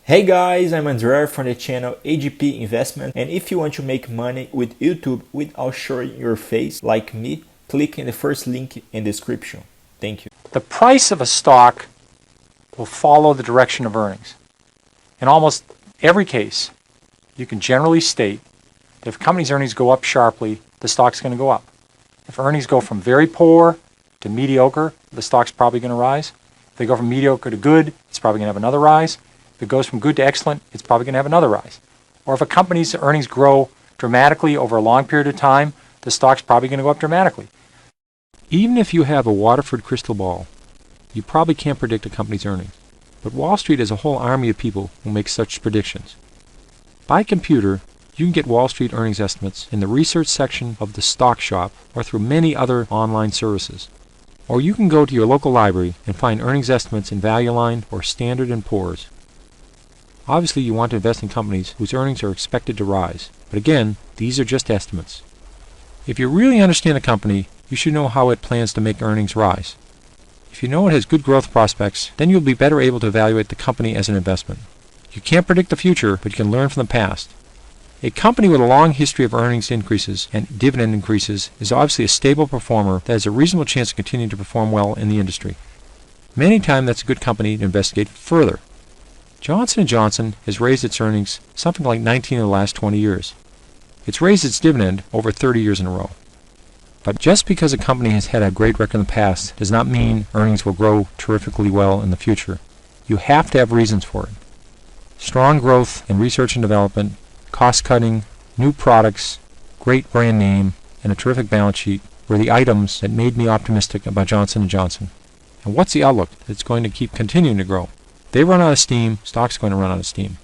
Hey guys, I'm Andrea from the channel AGP Investment, and if you want to make money with YouTube without showing your face like me, click in the first link in the description. Thank you. The price of a stock will follow the direction of earnings. In almost every case, you can generally state that if a company's earnings go up sharply, the stock's going to go up. If earnings go from very poor to mediocre, the stock's probably going to rise. If they go from mediocre to good, it's probably going to have another rise. If it goes from good to excellent, it's probably going to have another rise. Or if a company's earnings grow dramatically over a long period of time, the stock's probably going to go up dramatically. Even if you have a Waterford crystal ball, you probably can't predict a company's earnings. But Wall Street is a whole army of people who make such predictions. By computer, you can get Wall Street earnings estimates in the research section of the stock shop or through many other online services. Or you can go to your local library and find earnings estimates in Value Line or Standard & Poor's. Obviously, you want to invest in companies whose earnings are expected to rise. But again, these are just estimates. If you really understand a company, you should know how it plans to make earnings rise. If you know it has good growth prospects, then you'll be better able to evaluate the company as an investment. You can't predict the future, but you can learn from the past. A company with a long history of earnings increases and dividend increases is obviously a stable performer that has a reasonable chance to continue to perform well in the industry. Many times that's a good company to investigate further. Johnson & Johnson has raised its earnings something like 19 of the last 20 years. It's raised its dividend over 30 years in a row. But just because a company has had a great record in the past does not mean earnings will grow terrifically well in the future. You have to have reasons for it. Strong growth in research and development, cost-cutting, new products, great brand name, and a terrific balance sheet were the items that made me optimistic about Johnson & Johnson. And what's the outlook? It's going to keep continuing to grow. They run out of steam, stock's going to run out of steam.